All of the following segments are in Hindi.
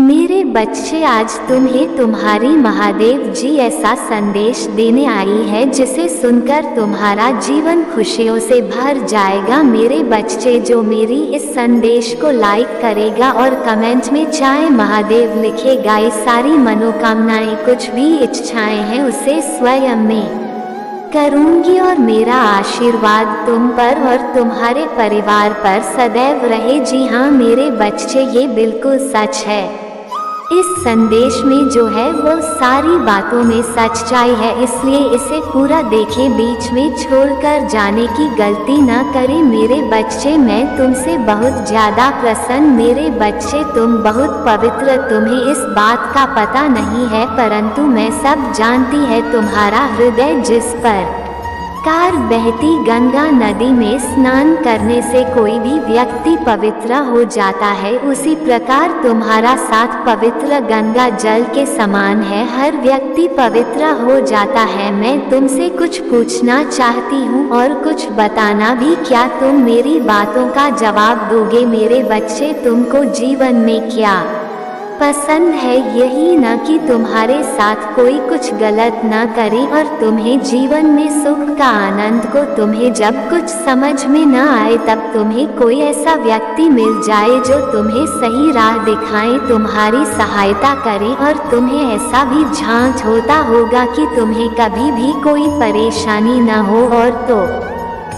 मेरे बच्चे, आज तुम्हें तुम्हारी महादेव जी ऐसा संदेश देने आई है जिसे सुनकर तुम्हारा जीवन खुशियों से भर जाएगा। मेरे बच्चे, जो मेरी इस संदेश को लाइक करेगा और कमेंट में जय महादेव लिखेगा, ये सारी मनोकामनाएं, कुछ भी इच्छाएं हैं, उसे स्वयं में करूंगी और मेरा आशीर्वाद तुम पर और तुम्हारे परिवार पर सदैव रहे। जी हाँ मेरे बच्चे, ये बिल्कुल सच है। इस संदेश में जो है वो सारी बातों में सच्चाई है, इसलिए इसे पूरा देखें, बीच में छोड़कर जाने की गलती ना करें। मेरे बच्चे, मैं तुमसे बहुत ज़्यादा प्रसन्न। मेरे बच्चे, तुम बहुत पवित्र, तुम्हें इस बात का पता नहीं है, परंतु मैं सब जानती है। तुम्हारा हृदय जिस पर कार बहती गंगा नदी में स्नान करने से कोई भी व्यक्ति पवित्र हो जाता है, उसी प्रकार तुम्हारा साथ पवित्र गंगा जल के समान है, हर व्यक्ति पवित्र हो जाता है। मैं तुमसे कुछ पूछना चाहती हूँ और कुछ बताना भी। क्या तुम मेरी बातों का जवाब दोगे? मेरे बच्चे, तुमको जीवन में क्या पसंद है? यही न कि तुम्हारे साथ कोई कुछ गलत न करे और तुम्हें जीवन में सुख का आनंद को तुम्हें जब कुछ समझ में न आए तब तुम्हें कोई ऐसा व्यक्ति मिल जाए जो तुम्हें सही राह दिखाए, तुम्हारी सहायता करे। और तुम्हें ऐसा भी झांझ होता होगा कि तुम्हें कभी भी कोई परेशानी न हो और तो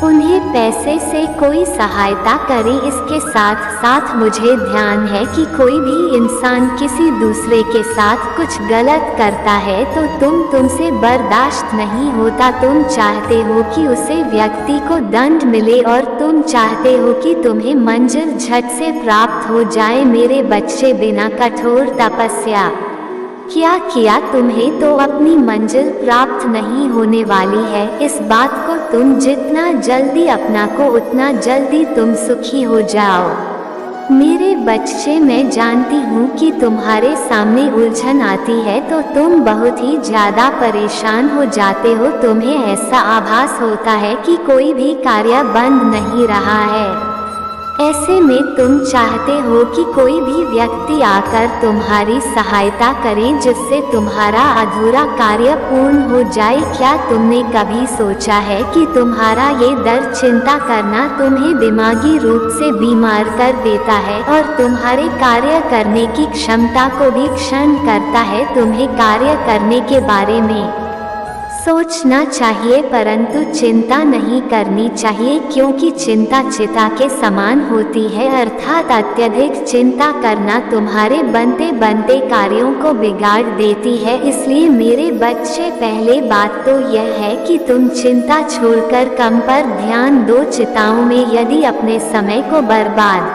उन्हें पैसे से कोई सहायता करे। इसके साथ साथ मुझे ध्यान है कि कोई भी इंसान किसी दूसरे के साथ कुछ गलत करता है तो तुमसे बर्दाश्त नहीं होता। तुम चाहते हो कि उसे व्यक्ति को दंड मिले और तुम चाहते हो कि तुम्हें मंजिल झट से प्राप्त हो जाए। मेरे बच्चे, बिना कठोर तपस्या क्या किया तुम्हें तो अपनी मंजिल प्राप्त नहीं होने वाली है। इस बात को तुम जितना जल्दी अपना को उतना जल्दी तुम सुखी हो जाओ। मेरे बच्चे, मैं जानती हूँ कि तुम्हारे सामने उलझन आती है तो तुम बहुत ही ज़्यादा परेशान हो जाते हो। तुम्हें ऐसा आभास होता है कि कोई भी कार्य बंद नहीं रहा है। ऐसे में तुम चाहते हो कि कोई भी व्यक्ति आकर तुम्हारी सहायता करे जिससे तुम्हारा अधूरा कार्य पूर्ण हो जाए। क्या तुमने कभी सोचा है कि तुम्हारा ये दर्द, चिंता करना तुम्हें दिमागी रूप से बीमार कर देता है और तुम्हारे कार्य करने की क्षमता को भी क्षीण करता है? तुम्हें कार्य करने के बारे में सोचना चाहिए परंतु चिंता नहीं करनी चाहिए, क्योंकि चिंता चिता के समान होती है, अर्थात अत्यधिक चिंता करना तुम्हारे बनते बनते कार्यों को बिगाड़ देती है। इसलिए मेरे बच्चे, पहले बात तो यह है कि तुम चिंता छोड़कर कम पर ध्यान दो। चिंताओं में यदि अपने समय को बर्बाद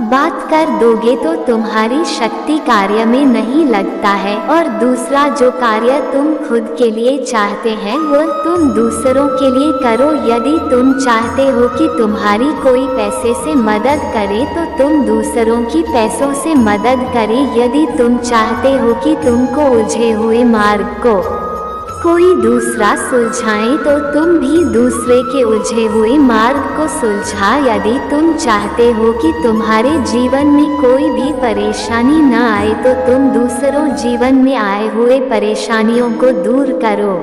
बात कर दोगे तो तुम्हारी शक्ति कार्य में नहीं लगता है। और दूसरा, जो कार्य तुम खुद के लिए चाहते हैं वो तुम दूसरों के लिए करो। यदि तुम चाहते हो कि तुम्हारी कोई पैसे से मदद करे तो तुम दूसरों की पैसों से मदद करे। यदि तुम चाहते हो कि तुमको उलझे हुए मार्ग को कोई दूसरा सुलझाए तो तुम भी दूसरे के उलझे हुए मार्ग को सुलझा। यदि तुम चाहते हो कि तुम्हारे जीवन में कोई भी परेशानी न आए तो तुम दूसरों जीवन में आए हुए परेशानियों को दूर करो।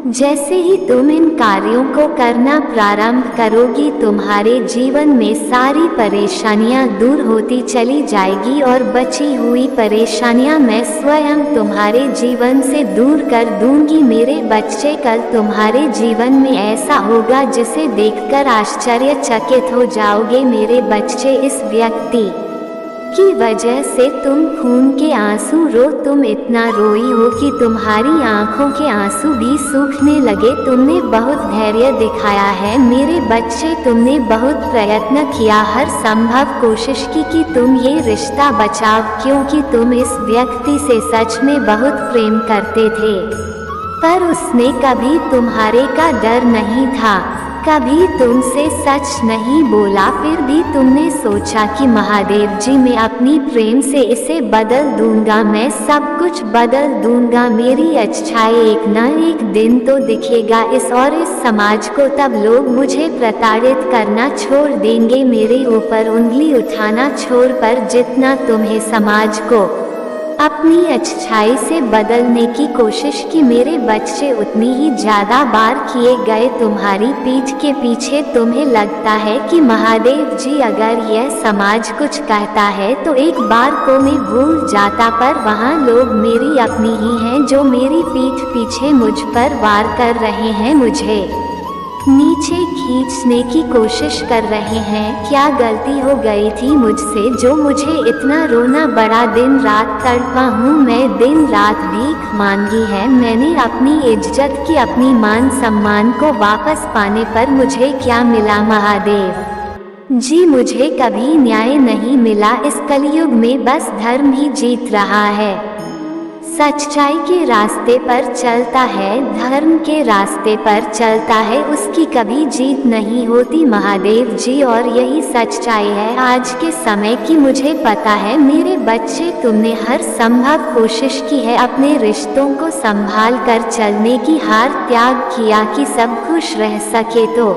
जैसे ही तुम इन कार्यों को करना प्रारंभ करोगी, तुम्हारे जीवन में सारी परेशानियां दूर होती चली जाएगी और बची हुई परेशानियां मैं स्वयं तुम्हारे जीवन से दूर कर दूंगी। मेरे बच्चे, कल तुम्हारे जीवन में ऐसा होगा जिसे देखकर आश्चर्यचकित हो जाओगे। मेरे बच्चे, इस व्यक्ति की वजह से तुम खून के आंसू रो, तुम इतना रोई हो कि तुम्हारी आंखों के आंसू भी सूखने लगे। तुमने बहुत धैर्य दिखाया है मेरे बच्चे, तुमने बहुत प्रयत्न किया, हर संभव कोशिश की कि तुम ये रिश्ता बचाओ, क्योंकि तुम इस व्यक्ति से सच में बहुत प्रेम करते थे, पर उसने कभी तुम्हारे का डर नहीं था। कभी तुमसे सच नहीं बोला, फिर भी तुमने सोचा कि महादेव जी मैं अपनी प्रेम से इसे बदल दूंगा, मैं सब कुछ बदल दूंगा, मेरी अच्छाई एक न एक दिन तो दिखेगा इस और इस समाज को, तब लोग मुझे प्रताड़ित करना छोड़ देंगे, मेरे ऊपर उंगली उठाना छोड़ पर जितना तुम्हें समाज को अपनी अच्छाई से बदलने की कोशिश की, मेरे बच्चे उतनी ही ज्यादा बार किए गए तुम्हारी पीठ के पीछे। तुम्हें लगता है कि महादेव जी अगर यह समाज कुछ कहता है तो एक बार को मैं भूल जाता, पर वहाँ लोग मेरी अपनी ही हैं जो मेरी पीठ पीछे मुझ पर वार कर रहे हैं, मुझे नीचे खींचने की कोशिश कर रहे हैं। क्या गलती हो गई थी मुझसे जो मुझे इतना रोना बड़ा, दिन रात तड़पा हूँ मैं, दिन रात भीख मांगी है मैंने अपनी इज्जत की, अपनी मान सम्मान को वापस पाने पर मुझे क्या मिला महादेव जी? मुझे कभी न्याय नहीं मिला, इस कलयुग में बस धर्म ही जीत रहा है, सच्चाई के रास्ते पर चलता है, धर्म के रास्ते पर चलता है, उसकी कभी जीत नहीं होती महादेव जी, और यही सच्चाई है आज के समय की। मुझे पता है मेरे बच्चे, तुमने हर संभव कोशिश की है अपने रिश्तों को संभाल कर चलने की, हार त्याग किया कि सब खुश रह सके, तो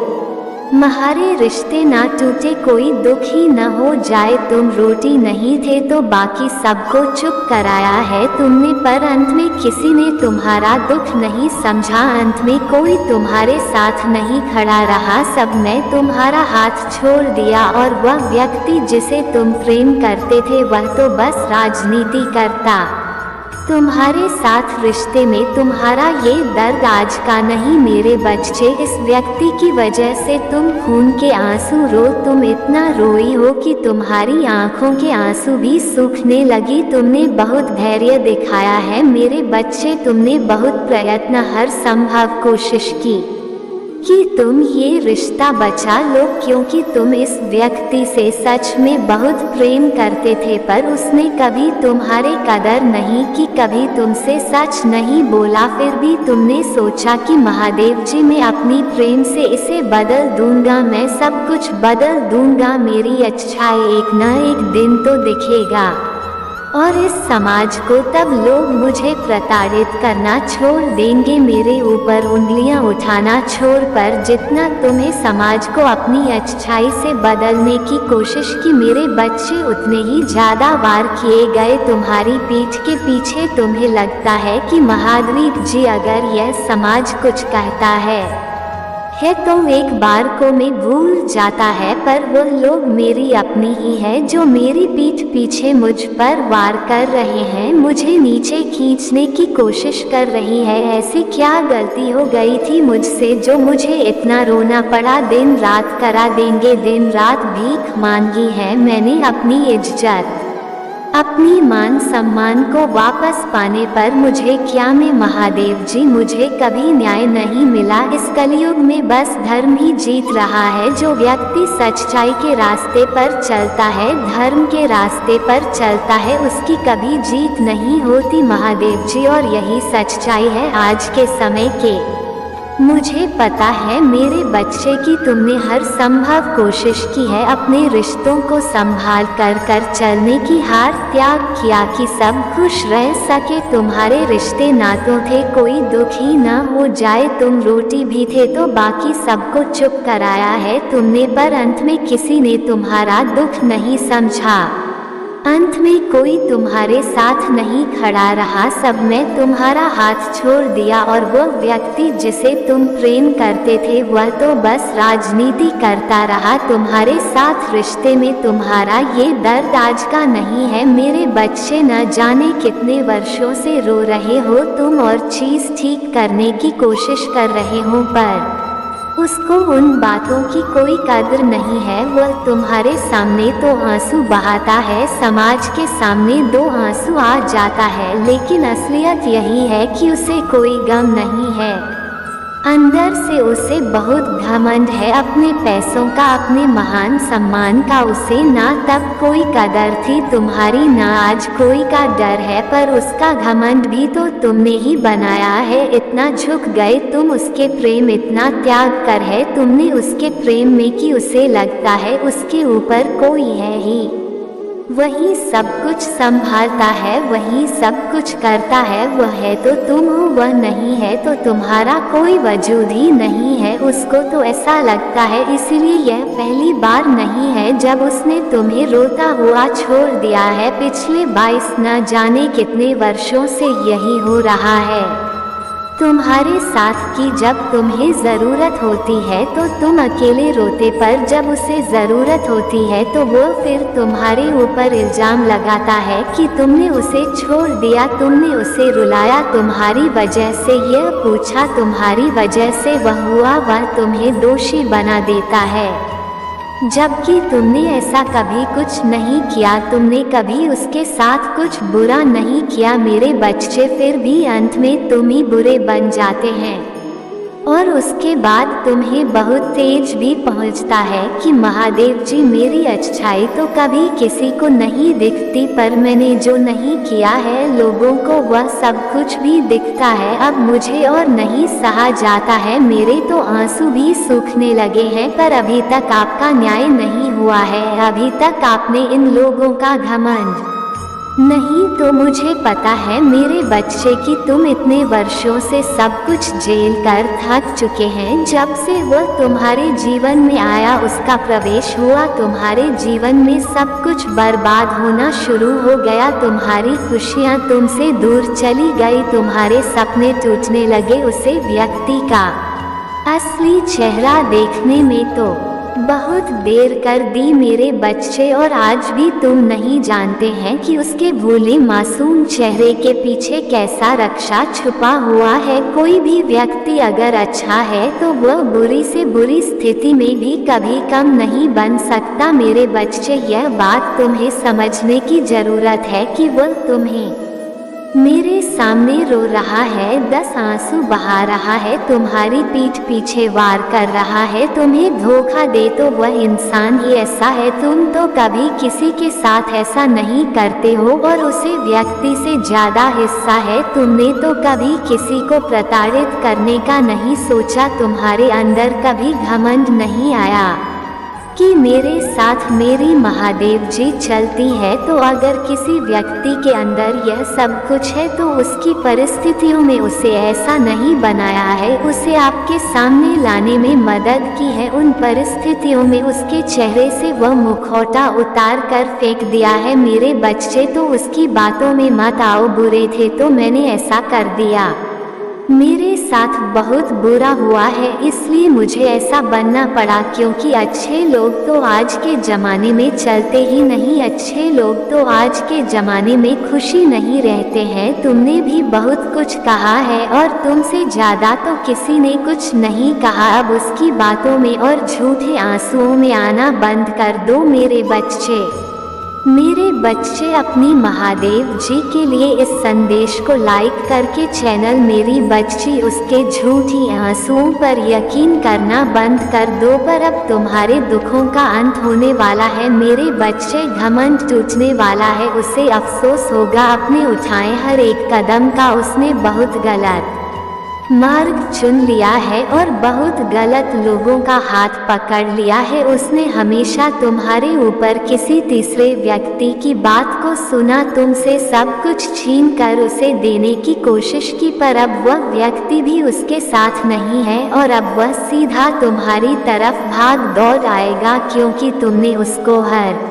हमारे रिश्ते ना टूटे, कोई दुख ही न हो जाए, तुम रोटी नहीं थे तो बाकी सबको चुप कराया है तुमने, पर अंत में किसी ने तुम्हारा दुख नहीं समझा, अंत में कोई तुम्हारे साथ नहीं खड़ा रहा, सब ने तुम्हारा हाथ छोड़ दिया, और वह व्यक्ति जिसे तुम प्रेम करते थे वह तो बस राजनीति करता। तुम्हारे साथ रिश्ते में तुम्हारा ये दर्द आज का नहीं मेरे बच्चे, इस व्यक्ति की वजह से तुम खून के आंसू रो, तुम इतना रोई हो कि तुम्हारी आंखों के आंसू भी सूखने लगी, तुमने बहुत धैर्य दिखाया है मेरे बच्चे, तुमने बहुत प्रयत्न हर संभव कोशिश की कि तुम ये रिश्ता बचा लो, क्योंकि तुम इस व्यक्ति से सच में बहुत प्रेम करते थे, पर उसने कभी तुम्हारे कदर नहीं की, कभी तुमसे सच नहीं बोला, फिर भी तुमने सोचा कि महादेव जी मैं अपनी प्रेम से इसे बदल दूंगा, मैं सब कुछ बदल दूंगा, मेरी अच्छाई एक न एक दिन तो दिखेगा, और इस समाज को तब लोग मुझे प्रताड़ित करना छोड़ देंगे, मेरे ऊपर उंगलियां उठाना छोड़ पर जितना तुम्हें समाज को अपनी अच्छाई से बदलने की कोशिश की, मेरे बच्चे उतने ही ज्यादा वार किए गए तुम्हारी पीठ के पीछे। तुम्हें लगता है कि महादेव जी अगर यह समाज कुछ कहता है तो एक बार को मैं भूल जाता है, पर वो लोग मेरी अपनी ही है जो मेरी पीठ पीछे मुझ पर वार कर रहे हैं, मुझे नीचे खींचने की कोशिश कर रही है। ऐसी क्या गलती हो गई थी मुझसे जो मुझे इतना रोना पड़ा, दिन रात करा देंगे, दिन रात भीख मांगी है मैंने अपनी इज्जत, अपनी मान सम्मान को वापस पाने पर मुझे क्या मैं महादेव जी, मुझे कभी न्याय नहीं मिला, इस कलयुग में बस धर्म ही जीत रहा है, जो व्यक्ति सच्चाई के रास्ते पर चलता है, धर्म के रास्ते पर चलता है, उसकी कभी जीत नहीं होती महादेव जी, और यही सच्चाई है आज के समय के। मुझे पता है मेरे बच्चे की तुमने हर संभव कोशिश की है अपने रिश्तों को संभाल कर चलने की, हार त्याग किया कि सब खुश रह सके, तुम्हारे रिश्ते नातों थे कोई दुख ही न हो जाए, तुम रोटी भी थे तो बाकी सबको चुप कराया है तुमने, पर अंत में किसी ने तुम्हारा दुख नहीं समझा, अंत में कोई तुम्हारे साथ नहीं खड़ा रहा, सब ने तुम्हारा हाथ छोड़ दिया, और वो व्यक्ति जिसे तुम प्रेम करते थे वह तो बस राजनीति करता रहा, तुम्हारे साथ रिश्ते में तुम्हारा ये दर्द आज का नहीं है मेरे बच्चे, न जाने कितने वर्षों से रो रहे हो तुम और चीज़ ठीक करने की कोशिश कर रहे हो, पर उसको उन बातों की कोई कदर नहीं है, वह तुम्हारे सामने तो आंसू बहाता है, समाज के सामने दो आंसू आ जाता है, लेकिन असलियत यही है कि उसे कोई गम नहीं है, अंदर से उसे बहुत घमंड है अपने पैसों का, अपने महान सम्मान का। उसे ना तब कोई कदर थी तुम्हारी, ना आज कोई का डर है, पर उसका घमंड भी तो तुमने ही बनाया है। इतना झुक गए तुम उसके प्रेम, इतना त्याग कर है तुमने उसके प्रेम में कि उसे लगता है उसके ऊपर कोई है ही। वही सब कुछ संभालता है, वही सब कुछ करता है। वह है तो तुम हो, वह नहीं है तो तुम्हारा कोई वजूद ही नहीं है। उसको तो ऐसा लगता है, इसलिए यह पहली बार नहीं है जब उसने तुम्हें रोता हुआ छोड़ दिया है। पिछले 22 न जाने कितने वर्षों से यही हो रहा है तुम्हारे साथ कि जब तुम्हें ज़रूरत होती है तो तुम अकेले रोते, पर जब उसे ज़रूरत होती है तो वो फिर तुम्हारे ऊपर इल्ज़ाम लगाता है कि तुमने उसे छोड़ दिया, तुमने उसे रुलाया तुम्हारी वजह से, यह पूछा तुम्हारी वजह से वह हुआ, वह तुम्हें दोषी बना देता है। जबकि तुमने ऐसा कभी कुछ नहीं किया, तुमने कभी उसके साथ कुछ बुरा नहीं किया मेरे बच्चे, फिर भी अंत में तुम ही बुरे बन जाते हैं। और उसके बाद तुम्हें बहुत तेज भी पहुंचता है कि महादेव जी मेरी अच्छाई तो कभी किसी को नहीं दिखती, पर मैंने जो नहीं किया है लोगों को वह सब कुछ भी दिखता है। अब मुझे और नहीं सहा जाता है, मेरे तो आंसू भी सूखने लगे हैं, पर अभी तक आपका न्याय नहीं हुआ है। अभी तक आपने इन लोगों का घमंड नहीं तो मुझे पता है मेरे बच्चे कि तुम इतने वर्षों से सब कुछ झेल कर थक चुके हैं। जब से वह तुम्हारे जीवन में आया, उसका प्रवेश हुआ तुम्हारे जीवन में, सब कुछ बर्बाद होना शुरू हो गया। तुम्हारी खुशियाँ तुमसे दूर चली गई, तुम्हारे सपने टूटने लगे। उसे व्यक्ति का असली चेहरा देखने में तो बहुत देर कर दी मेरे बच्चे, और आज भी तुम नहीं जानते हैं कि उसके भोले मासूम चेहरे के पीछे कैसा रक्षा छुपा हुआ है। कोई भी व्यक्ति अगर अच्छा है तो वह बुरी से बुरी स्थिति में भी कभी कम नहीं बन सकता मेरे बच्चे। यह बात तुम्हें समझने की जरूरत है कि वह तुम्हें मेरे सामने रो रहा है, 10 आंसू बहा रहा है, तुम्हारी पीठ पीछे वार कर रहा है, तुम्हें धोखा दे तो वह इंसान ही ऐसा है। तुम तो कभी किसी के साथ ऐसा नहीं करते हो, और उसे व्यक्ति से ज्यादा हिस्सा है। तुमने तो कभी किसी को प्रताड़ित करने का नहीं सोचा, तुम्हारे अंदर कभी घमंड नहीं आया कि मेरे साथ मेरी महादेव जी चलती है। तो अगर किसी व्यक्ति के अंदर यह सब कुछ है तो उसकी परिस्थितियों में उसे ऐसा नहीं बनाया है, उसे आपके सामने लाने में मदद की है। उन परिस्थितियों में उसके चेहरे से वह मुखौटा उतार कर फेंक दिया है मेरे बच्चे। तो उसकी बातों में मत आओ, बुरे थे तो मैंने ऐसा कर दिया, मेरे साथ बहुत बुरा हुआ है इसलिए मुझे ऐसा बनना पड़ा, क्योंकि अच्छे लोग तो आज के ज़माने में चलते ही नहीं, अच्छे लोग तो आज के ज़माने में खुशी नहीं रहते हैं। तुमने भी बहुत कुछ कहा है और तुमसे ज़्यादा तो किसी ने कुछ नहीं कहा। अब उसकी बातों में और झूठे आंसुओं में आना बंद कर दो मेरे बच्चे। मेरे बच्चे अपनी महादेव जी के लिए इस संदेश को लाइक करके चैनल मेरी बच्ची उसके झूठी आंसुओं पर यकीन करना बंद कर दो, पर अब तुम्हारे दुखों का अंत होने वाला है मेरे बच्चे। घमंड टूटने वाला है, उसे अफसोस होगा अपने उठाए हर एक कदम का। उसने बहुत गलत मार्ग चुन लिया है और बहुत गलत लोगों का हाथ पकड़ लिया है। उसने हमेशा तुम्हारे ऊपर किसी तीसरे व्यक्ति की बात को सुना, तुमसे सब कुछ छीन कर उसे देने की कोशिश की, पर अब वह व्यक्ति भी उसके साथ नहीं है और अब वह सीधा तुम्हारी तरफ भाग दौड़ आएगा, क्योंकि तुमने उसको हर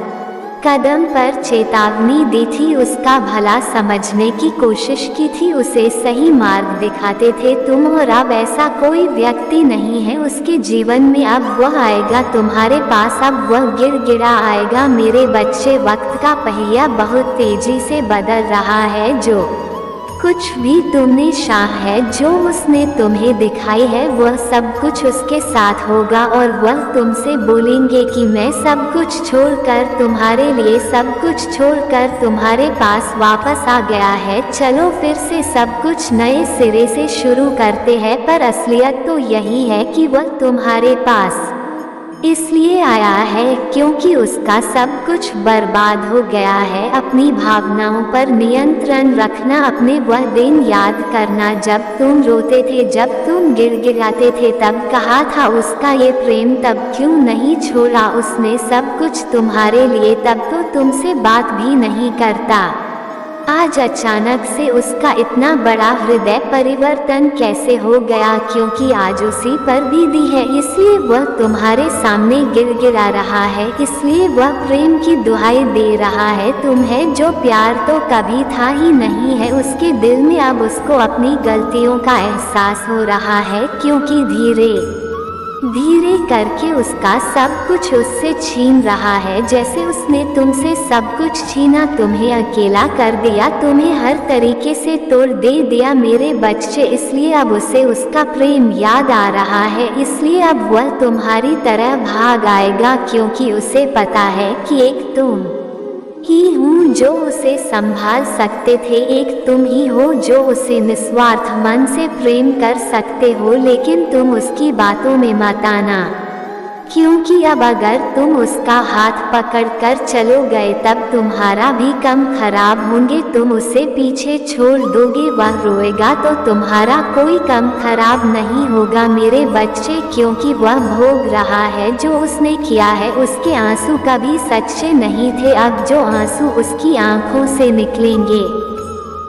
कदम पर चेतावनी दी थी, उसका भला समझने की कोशिश की थी, उसे सही मार्ग दिखाते थे तुम। और अब ऐसा कोई व्यक्ति नहीं है उसके जीवन में, अब वह आएगा तुम्हारे पास, अब वह गिड़गिड़ा आएगा मेरे बच्चे। वक्त का पहिया बहुत तेजी से बदल रहा है, जो कुछ भी तुमने चाहा है, जो उसने तुम्हें दिखाई है, वह सब कुछ उसके साथ होगा और वह तुमसे बोलेंगे कि मैं सब कुछ छोड़कर तुम्हारे लिए सब कुछ छोड़कर तुम्हारे पास वापस आ गया है। चलो फिर से सब कुछ नए सिरे से शुरू करते हैं। पर असलियत तो यही है कि वह तुम्हारे पास इसलिए आया है क्योंकि उसका सब कुछ बर्बाद हो गया है। अपनी भावनाओं पर नियंत्रण रखना। अपने वह दिन याद करना जब तुम रोते थे, जब तुम गिड़गिड़ाते थे, तब कहा था उसका ये प्रेम तब क्यों नहीं छोड़ा उसने सब कुछ तुम्हारे लिए, तब तो तुमसे बात भी नहीं करता। आज अचानक से उसका इतना बड़ा हृदय परिवर्तन कैसे हो गया? क्योंकि आज उसी पर बीती है, इसलिए वह तुम्हारे सामने गिड़गिड़ा रहा है, इसलिए वह प्रेम की दुहाई दे रहा है तुम्हें। जो प्यार तो कभी था ही नहीं है उसके दिल में, अब उसको अपनी गलतियों का एहसास हो रहा है, क्योंकि धीरे धीरे करके उसका सब कुछ उससे छीन रहा है। जैसे उसने तुमसे सब कुछ छीना, तुम्हें अकेला कर दिया, तुम्हें हर तरीके से तोड़ दे दिया मेरे बच्चे। इसलिए अब उसे उसका प्रेम याद आ रहा है, इसलिए अब वह तुम्हारी तरह भाग आएगा, क्योंकि उसे पता है कि एक तुम ही हूँ जो उसे संभाल सकते थे, एक तुम ही हो जो उसे निस्वार्थ मन से प्रेम कर सकते हो। लेकिन तुम उसकी बातों में मत आना, क्योंकि अब अगर तुम उसका हाथ पकड़कर चलो गए तब तुम्हारा भी कम खराब होंगे। तुम उसे पीछे छोड़ दोगे, वह रोएगा तो तुम्हारा कोई कम खराब नहीं होगा मेरे बच्चे, क्योंकि वह भोग रहा है जो उसने किया है। उसके आंसू कभी सच्चे नहीं थे, अब जो आंसू उसकी आंखों से निकलेंगे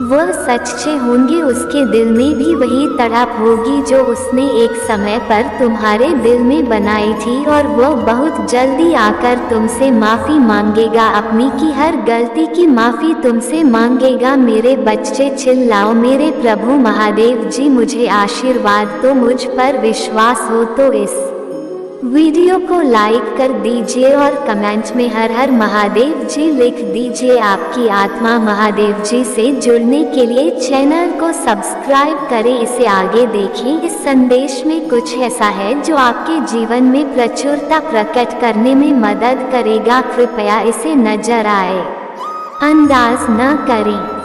वह सच्चे होंगे। उसके दिल में भी वही तड़प होगी जो उसने एक समय पर तुम्हारे दिल में बनाई थी, और वह बहुत जल्दी आकर तुमसे माफ़ी मांगेगा, अपनी की हर गलती की माफ़ी तुमसे मांगेगा मेरे बच्चे। चिल्लाओ मेरे प्रभु महादेव जी मुझे आशीर्वाद दो, मुझ पर विश्वास हो तो इस वीडियो को लाइक कर दीजिए और कमेंट में हर हर महादेव जी लिख दीजिए। आपकी आत्मा महादेव जी से जुड़ने के लिए चैनल को सब्सक्राइब करें, इसे आगे देखें। इस संदेश में कुछ ऐसा है जो आपके जीवन में प्रचुरता प्रकट करने में मदद करेगा, कृपया इसे नजर आए अंदाज न करें।